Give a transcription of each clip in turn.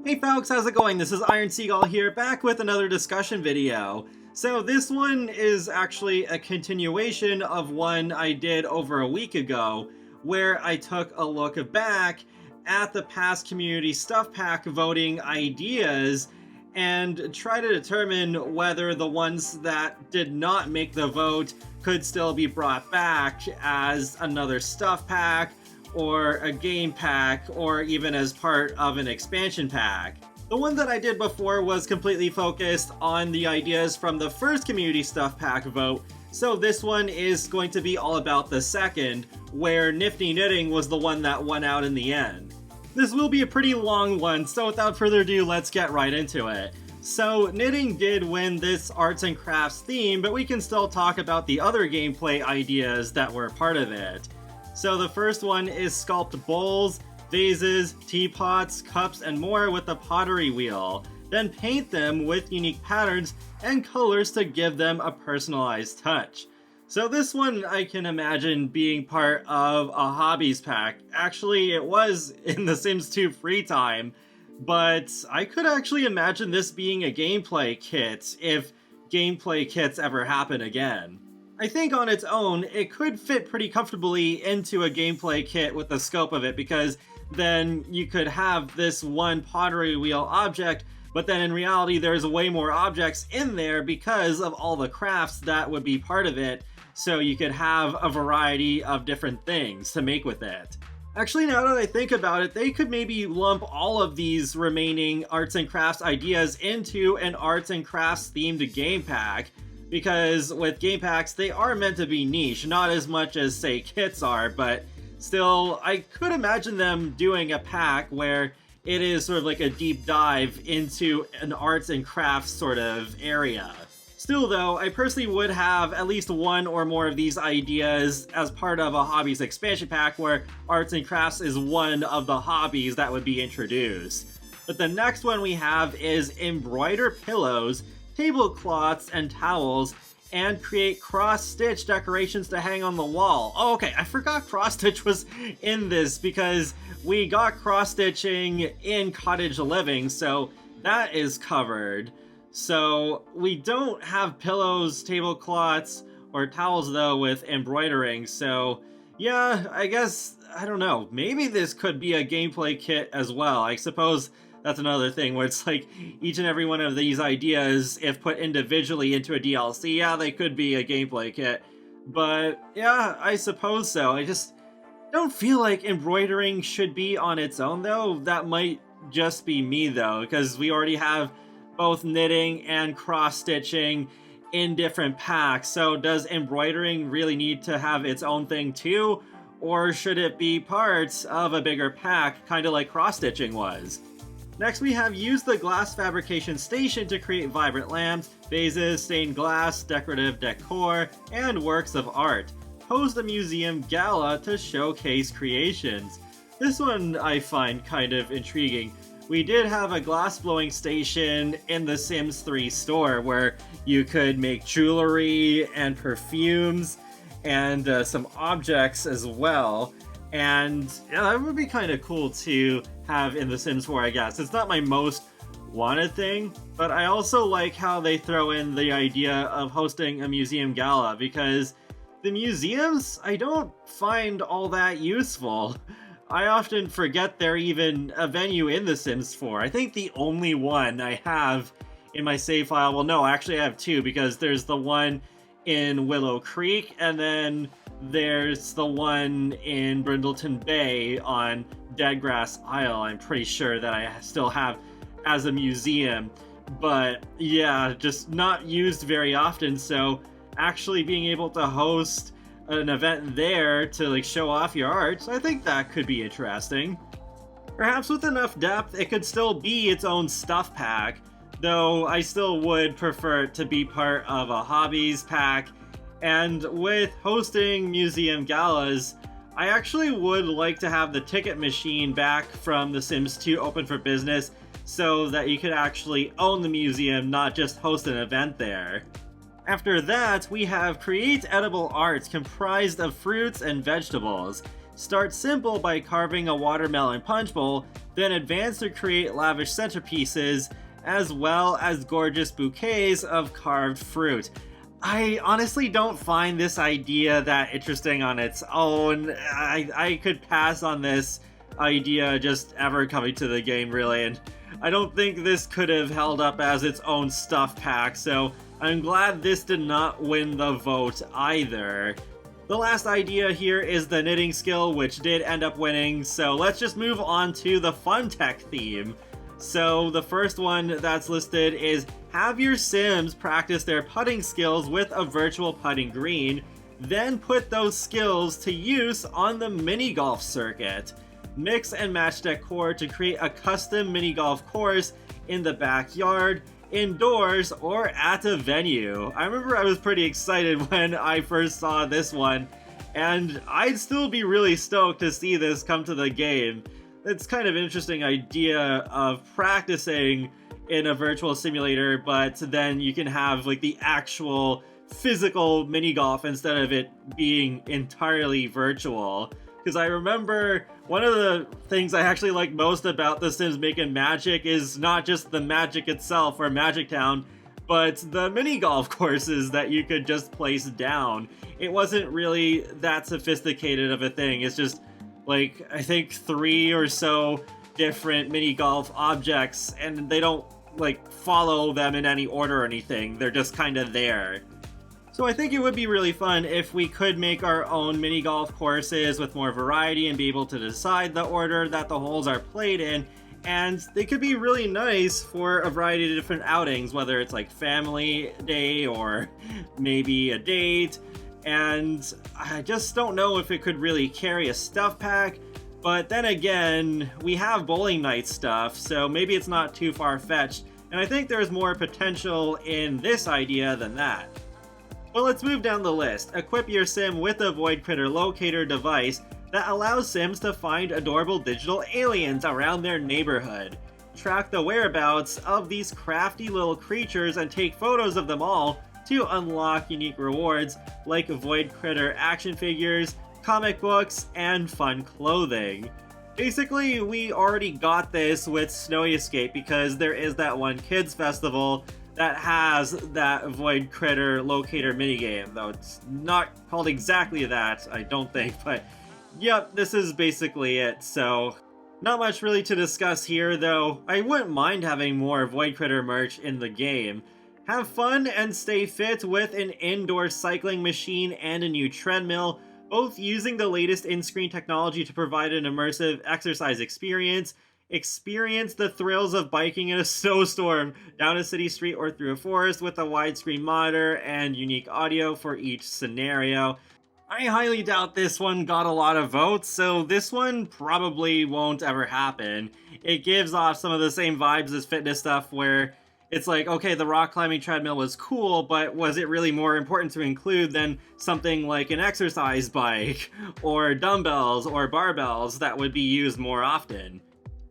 Hey folks, how's it going? This is Iron Seagull here, back with another discussion video. So this one is actually a continuation of one I did over a week ago, where I took a look back at the past community stuff pack voting ideas and try to determine whether the ones that did not make the vote could still be brought back as another stuff pack, or a game pack, or even as part of an expansion pack. The one that I did before was completely focused on the ideas from the first community stuff pack vote, so this one is going to be all about the second, where Nifty Knitting was the one that won out in the end. This will be a pretty long one, so without further ado, let's get right into it. So Knitting did win this arts and crafts theme, but we can still talk about the other gameplay ideas that were part of it. So the first one is sculpt bowls, vases, teapots, cups, and more with the pottery wheel. Then paint them with unique patterns and colors to give them a personalized touch. So this one I can imagine being part of a hobbies pack. Actually, it was in The Sims 2 free time, but I could actually imagine this being a gameplay kit if gameplay kits ever happen again. I think on its own, it could fit pretty comfortably into a gameplay kit with the scope of it, because then you could have this one pottery wheel object, but then in reality there's way more objects in there because of all the crafts that would be part of it, so you could have a variety of different things to make with it. Actually, now that I think about it, they could maybe lump all of these remaining arts and crafts ideas into an arts and crafts themed game pack, because with game packs, they are meant to be niche, not as much as, say, kits are, but still, I could imagine them doing a pack where it is sort of like a deep dive into an arts and crafts sort of area. Still though, I personally would have at least one or more of these ideas as part of a hobbies expansion pack where arts and crafts is one of the hobbies that would be introduced. But the next one we have is embroider pillows, tablecloths, and towels, and create cross-stitch decorations to hang on the wall. Oh, okay, I forgot cross-stitch was in this because we got cross-stitching in Cottage Living, so that is covered. So we don't have pillows, tablecloths, or towels though with embroidering, so yeah, I guess, I don't know, maybe this could be a gameplay kit as well. I suppose that's another thing where it's like each and every one of these ideas, if put individually into a DLC, yeah, they could be a gameplay kit. But yeah, I suppose so. I just don't feel like embroidering should be on its own though. That might just be me though, because we already have both knitting and cross-stitching in different packs. So does embroidering really need to have its own thing too? Or should it be parts of a bigger pack, kind of like cross-stitching was? Next we have use the glass fabrication station to create vibrant lamps, vases, stained glass, decorative decor, and works of art. Host a museum gala to showcase creations. This one I find kind of intriguing. We did have a glass blowing station in the Sims 3 store where you could make jewelry and perfumes and some objects as well. And yeah, that would be kind of cool to have in The Sims 4, I guess. It's not my most wanted thing, but I also like how they throw in the idea of hosting a museum gala, because the museums I don't find all that useful. I often forget they're even a venue in The Sims 4. I think the only one I have in my save file, well no, actually I have two, because there's the one in Willow Creek, and then there's the one in Brindleton Bay on Deadgrass Isle, I'm pretty sure, that I still have as a museum. But yeah, just not used very often, so actually being able to host an event there to like show off your art, I think that could be interesting. Perhaps with enough depth, it could still be its own stuff pack, though I still would prefer it to be part of a hobbies pack. And with hosting museum galas, I actually would like to have the ticket machine back from The Sims 2 open for business so that you could actually own the museum, not just host an event there. After that, we have create edible arts comprised of fruits and vegetables. Start simple by carving a watermelon punch bowl, then advance to create lavish centerpieces, as well as gorgeous bouquets of carved fruit. I honestly don't find this idea that interesting on its own. I could pass on this idea just ever coming to the game, really, and I don't think this could have held up as its own stuff pack, so I'm glad this did not win the vote either. The last idea here is the knitting skill, which did end up winning, so let's just move on to the fun tech theme. So the first one that's listed is have your Sims practice their putting skills with a virtual putting green, then put those skills to use on the mini golf circuit. Mix and match decor to create a custom mini golf course in the backyard, indoors, or at a venue. I remember I was pretty excited when I first saw this one, and I'd still be really stoked to see this come to the game. It's kind of an interesting idea of practicing in a virtual simulator, but then you can have like the actual physical mini golf instead of it being entirely virtual. Because I remember one of the things I actually like most about The Sims Making Magic is not just the magic itself or Magic Town, but the mini golf courses that you could just place down. It wasn't really that sophisticated of a thing. It's just like, I think 3 or so different mini golf objects, and they don't like follow them in any order or anything. They're just kind of there. So I think it would be really fun if we could make our own mini golf courses with more variety and be able to decide the order that the holes are played in, and they could be really nice for a variety of different outings, whether it's like family day or maybe a date. And I just don't know if it could really carry a stuff pack, but then again, we have bowling night stuff, so maybe it's not too far-fetched, and I think there's more potential in this idea than that. But let's move down the list. Equip your Sim with a Void Critter locator device that allows Sims to find adorable digital aliens around their neighborhood. Track the whereabouts of these crafty little creatures and take photos of them all to unlock unique rewards like Void Critter action figures, comic books, and fun clothing. Basically, we already got this with Snowy Escape because there is that one kids festival that has that Void Critter locator minigame, though it's not called exactly that, I don't think, but yep, this is basically it, so not much really to discuss here, though I wouldn't mind having more Void Critter merch in the game. Have fun and stay fit with an indoor cycling machine and a new treadmill, both using the latest in-screen technology to provide an immersive exercise experience. Experience the thrills of biking in a snowstorm, down a city street or through a forest with a widescreen monitor and unique audio for each scenario. I highly doubt this one got a lot of votes, so this one probably won't ever happen. It gives off some of the same vibes as fitness stuff where it's like, okay, the rock climbing treadmill was cool, but was it really more important to include than something like an exercise bike, or dumbbells, or barbells that would be used more often?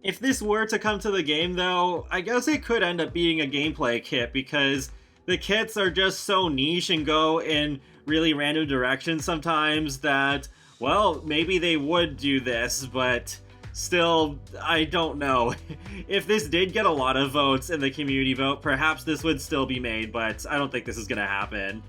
If this were to come to the game, though, I guess it could end up being a gameplay kit, because the kits are just so niche and go in really random directions sometimes that, well, maybe they would do this, but still, I don't know. If this did get a lot of votes in the community vote, perhaps this would still be made, but I don't think this is gonna happen.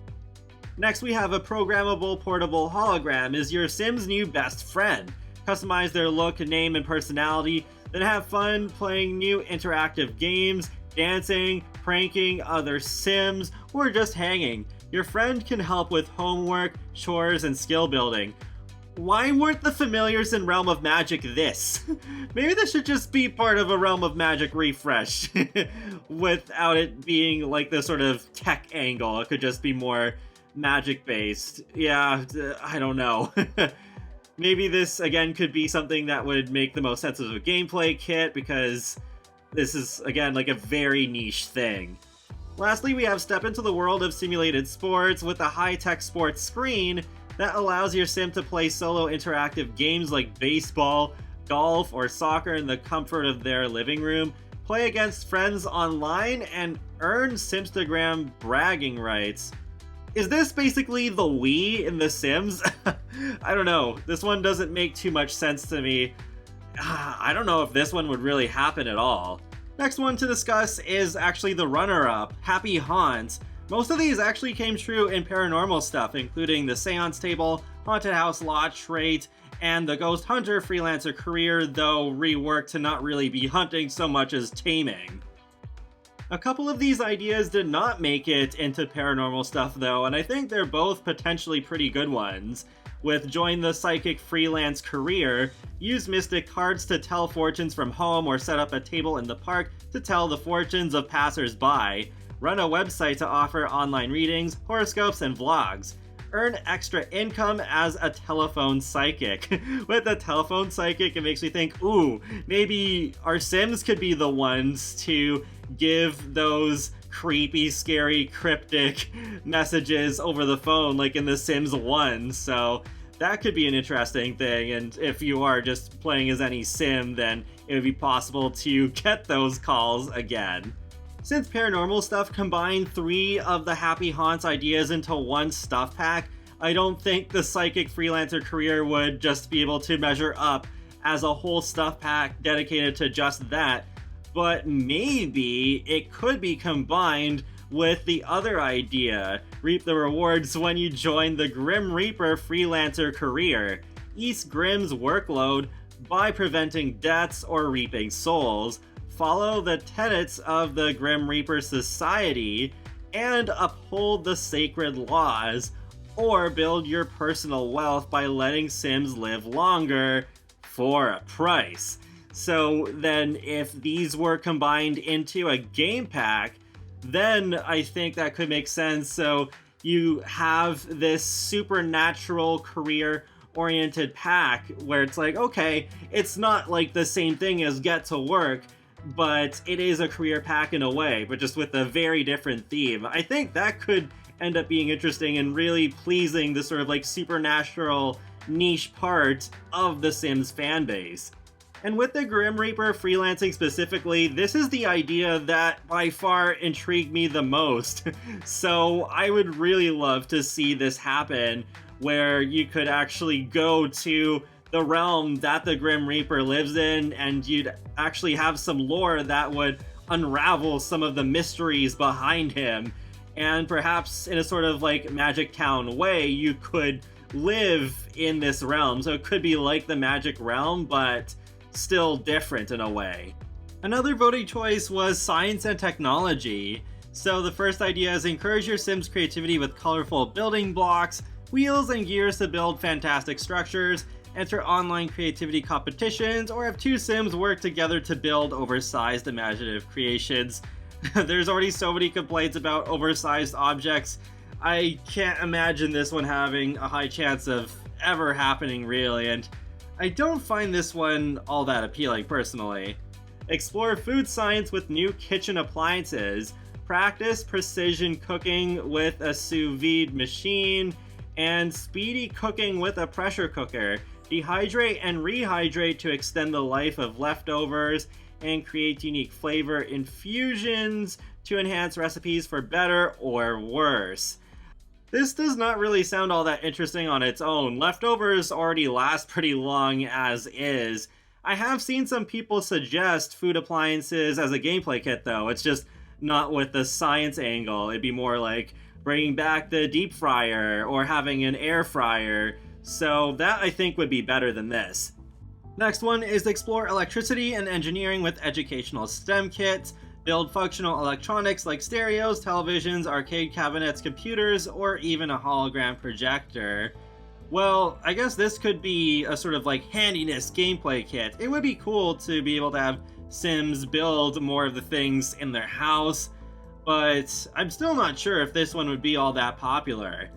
Next, we have a programmable portable hologram is your Sim's new best friend. Customize their look, name, and personality, then have fun playing new interactive games, dancing, pranking other Sims, or just hanging. Your friend can help with homework, chores, and skill building. Why weren't the familiars in Realm of Magic this? Maybe this should just be part of a Realm of Magic refresh without it being like the sort of tech angle. It could just be more magic based. Yeah, I don't know. Maybe this, again, could be something that would make the most sense of a gameplay kit, because this is, again, like a very niche thing. Lastly, we have Step into the World of Simulated Sports with a high-tech sports screen that allows your Sim to play solo interactive games like baseball, golf, or soccer in the comfort of their living room, play against friends online, and earn Simstagram bragging rights. Is this basically the Wii in The Sims? I don't know. This one doesn't make too much sense to me. I don't know if this one would really happen at all. Next one to discuss is actually the runner-up, Happy Haunts. Most of these actually came true in paranormal stuff, including the Seance Table, Haunted House Lot Trait, and the Ghost Hunter freelancer career, though reworked to not really be hunting so much as taming. A couple of these ideas did not make it into paranormal stuff though, and I think they're both potentially pretty good ones. With Join the Psychic Freelance Career, use mystic cards to tell fortunes from home or set up a table in the park to tell the fortunes of passers-by. Run a website to offer online readings, horoscopes, and vlogs. Earn extra income as a telephone psychic. With a telephone psychic, it makes me think, ooh, maybe our Sims could be the ones to give those creepy, scary, cryptic messages over the phone like in The Sims 1, so that could be an interesting thing, and if you are just playing as any Sim, then it would be possible to get those calls again. Since paranormal stuff combined 3 of the Happy Haunts ideas into one stuff pack, I don't think the Psychic Freelancer career would just be able to measure up as a whole stuff pack dedicated to just that, but maybe it could be combined with the other idea, reap the rewards when you join the Grim Reaper freelancer career. Ease Grim's workload by preventing deaths or reaping souls. Follow the tenets of the Grim Reaper Society and uphold the sacred laws, or build your personal wealth by letting Sims live longer for a price. So then if these were combined into a game pack, then I think that could make sense. So you have this supernatural career oriented pack where it's like, okay, it's not like the same thing as Get to Work, but it is a career pack in a way, but just with a very different theme. I think that could end up being interesting and really pleasing the sort of like supernatural niche part of the Sims fanbase. And with the Grim Reaper freelancing specifically, this is the idea that by far intrigued me the most. So I would really love to see this happen, where you could actually go to the realm that the Grim Reaper lives in, and you'd actually have some lore that would unravel some of the mysteries behind him. And perhaps in a sort of like Magic Town way, you could live in this realm. So it could be like the Magic Realm, but still different in a way. Another voting choice was science and technology. So the first idea is encourage your Sims' creativity with colorful building blocks, wheels, and gears to build fantastic structures. Enter online creativity competitions, or have 2 Sims work together to build oversized imaginative creations. There's already so many complaints about oversized objects. I can't imagine this one having a high chance of ever happening, really, and I don't find this one all that appealing personally. Explore food science with new kitchen appliances. Practice precision cooking with a sous vide machine, and speedy cooking with a pressure cooker. Dehydrate and rehydrate to extend the life of leftovers, and create unique flavor infusions to enhance recipes for better or worse. This does not really sound all that interesting on its own. Leftovers already last pretty long as is. I have seen some people suggest food appliances as a gameplay kit though. It's just not with the science angle. It'd be more like bringing back the deep fryer or having an air fryer. So that I think would be better than this. Next one is explore electricity and engineering with educational STEM kits. Build functional electronics like stereos, televisions, arcade cabinets, computers, or even a hologram projector. Well, I guess this could be a sort of like handiness gameplay kit. It would be cool to be able to have Sims build more of the things in their house, but I'm still not sure if this one would be all that popular.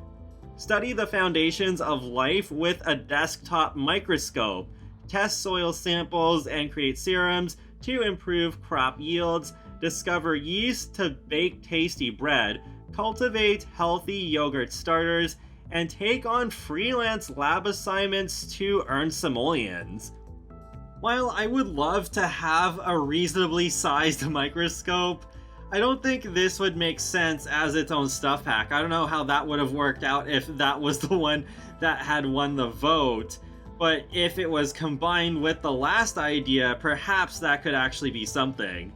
Study the foundations of life with a desktop microscope. Test soil samples and create serums to improve crop yields. Discover yeast to bake tasty bread. Cultivate healthy yogurt starters. And take on freelance lab assignments to earn simoleons. While I would love to have a reasonably sized microscope, I don't think this would make sense as its own stuff pack. I don't know how that would have worked out if that was the one that had won the vote. But if it was combined with the last idea, perhaps that could actually be something.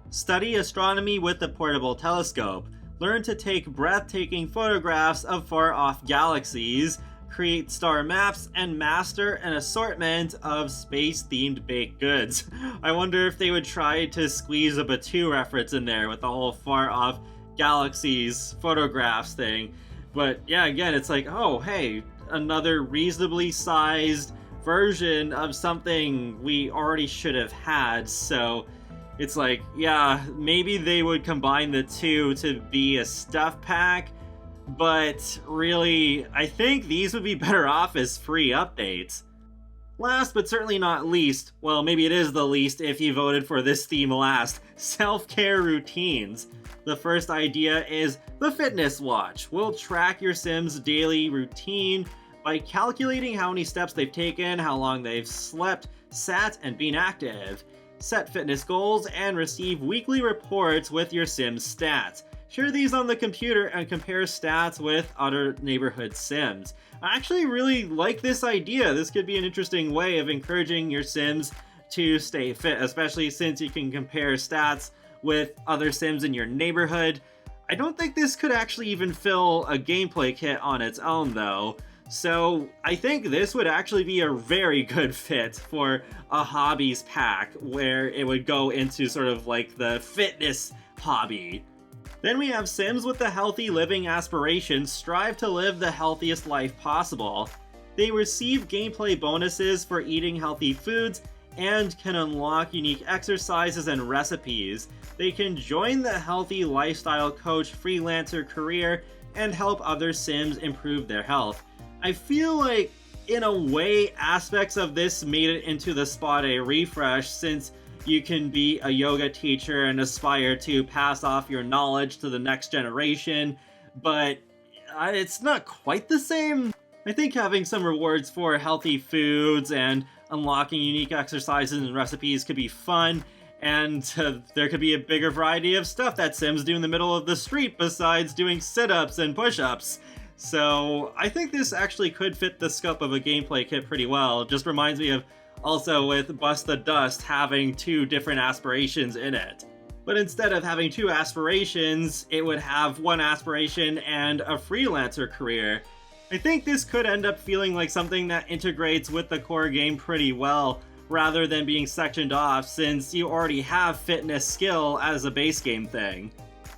Study astronomy with a portable telescope. Learn to take breathtaking photographs of far-off galaxies, create star maps, and master an assortment of space-themed baked goods. I wonder if they would try to squeeze a Batu reference in there with the whole far-off galaxies photographs thing. But yeah, again, it's like, oh, hey, another reasonably sized version of something we already should have had, so it's like, yeah, maybe they would combine the two to be a stuff pack, but really, I think these would be better off as free updates. Last but certainly not least, well, maybe it is the least if you voted for this theme last, self-care routines. The first idea is the fitness watch. Will track your Sims' daily routine by calculating how many steps they've taken, how long they've slept, sat, and been active. Set fitness goals and receive weekly reports with your Sims stats. Share these on the computer and compare stats with other neighborhood Sims. I actually really like this idea. This could be an interesting way of encouraging your Sims to stay fit, especially since you can compare stats with other Sims in your neighborhood. I don't think this could actually even fill a gameplay kit on its own though. So I think this would actually be a very good fit for a hobbies pack where it would go into sort of like the fitness hobby. Then we have Sims with the healthy living aspirations strive to live the healthiest life possible. They receive gameplay bonuses for eating healthy foods and can unlock unique exercises and recipes. They can join the healthy lifestyle coach freelancer career and help other Sims improve their health. I feel like, in a way, aspects of this made it into the Spa Day refresh, since you can be a yoga teacher and aspire to pass off your knowledge to the next generation, but it's not quite the same. I think having some rewards for healthy foods and unlocking unique exercises and recipes could be fun, and there could be a bigger variety of stuff that Sims do in the middle of the street besides doing sit-ups and push-ups. So I think this actually could fit the scope of a gameplay kit pretty well. It just reminds me of also with Bust the Dust having two different aspirations in it. But instead of having two aspirations, it would have one aspiration and a freelancer career. I think this could end up feeling like something that integrates with the core game pretty well, rather than being sectioned off, since you already have fitness skill as a base game thing.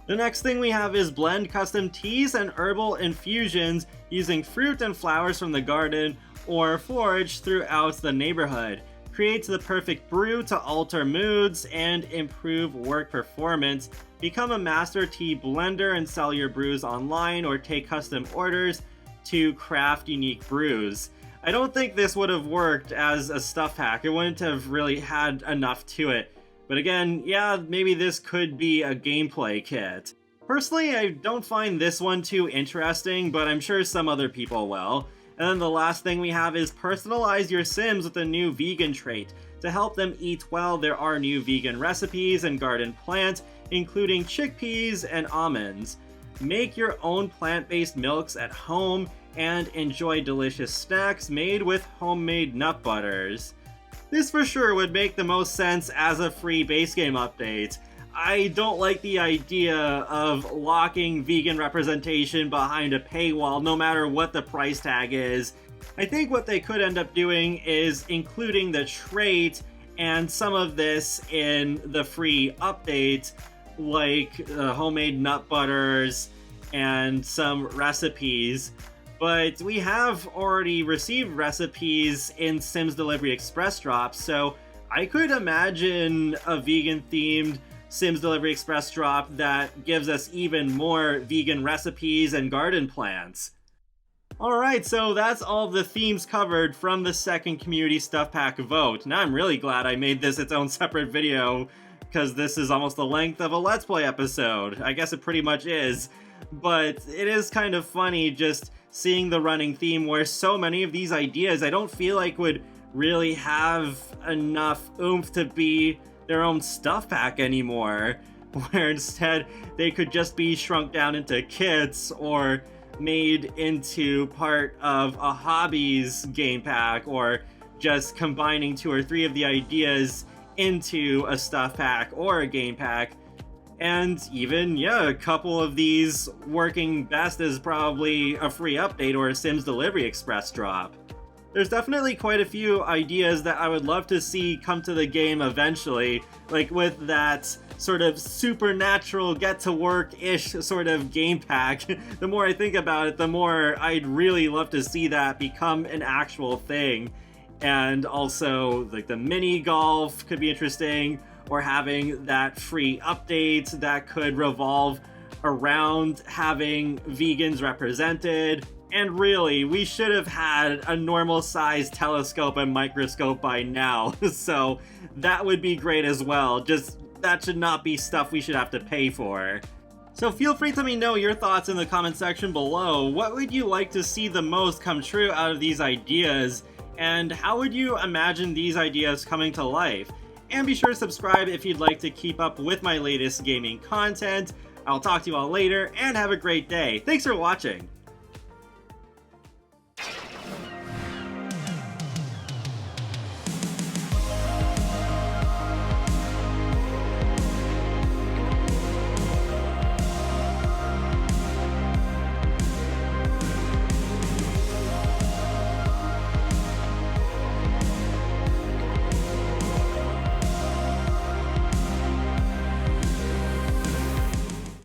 The next thing we have is blend custom teas and herbal infusions using fruit and flowers from the garden or forage throughout the neighborhood. Create the perfect brew to alter moods and improve work performance. Become a master tea blender and sell your brews online, or take custom orders to craft unique brews. I don't think this would have worked as a stuff pack. It wouldn't have really had enough to it. But again, yeah, maybe this could be a gameplay kit. Personally, I don't find this one too interesting, but I'm sure some other people will. And then the last thing we have is personalize your Sims with a new vegan trait. To help them eat well, there are new vegan recipes and garden plants, including chickpeas and almonds. Make your own plant-based milks at home and enjoy delicious snacks made with homemade nut butters. This for sure would make the most sense as a free base game update. I don't like the idea of locking vegan representation behind a paywall no matter what the price tag is. I think what they could end up doing is including the trait and some of this in the free update, like homemade nut butters and some recipes. But we have already received recipes in Sims Delivery Express drops, so I could imagine a vegan-themed Sims Delivery Express drop that gives us even more vegan recipes and garden plants. Alright, so that's all the themes covered from the second community stuff pack vote. Now I'm really glad I made this its own separate video, because this is almost the length of a Let's Play episode. I guess it pretty much is. But it is kind of funny just seeing the running theme where so many of these ideas I don't feel like would really have enough oomph to be their own stuff pack anymore. where instead they could just be shrunk down into kits or made into part of a hobbies game pack, or just combining 2 or 3 of the ideas into a stuff pack or a game pack. And even, yeah, a couple of these working best as probably a free update or a Sims Delivery Express drop. There's definitely quite a few ideas that I would love to see come to the game eventually, like with that sort of supernatural get-to-work-ish sort of game pack. The more I think about it, the more I'd really love to see that become an actual thing. And also, like, the mini golf could be interesting, or having that free update that could revolve around having vegans represented. And really, we should have had a normal-sized telescope and microscope by now, so that would be great as well. Just, that should not be stuff we should have to pay for. So feel free to let me know your thoughts in the comment section below. What would you like to see the most come true out of these ideas? And how would you imagine these ideas coming to life? And be sure to subscribe if you'd like to keep up with my latest gaming content. I'll talk to you all later, and have a great day. Thanks for watching!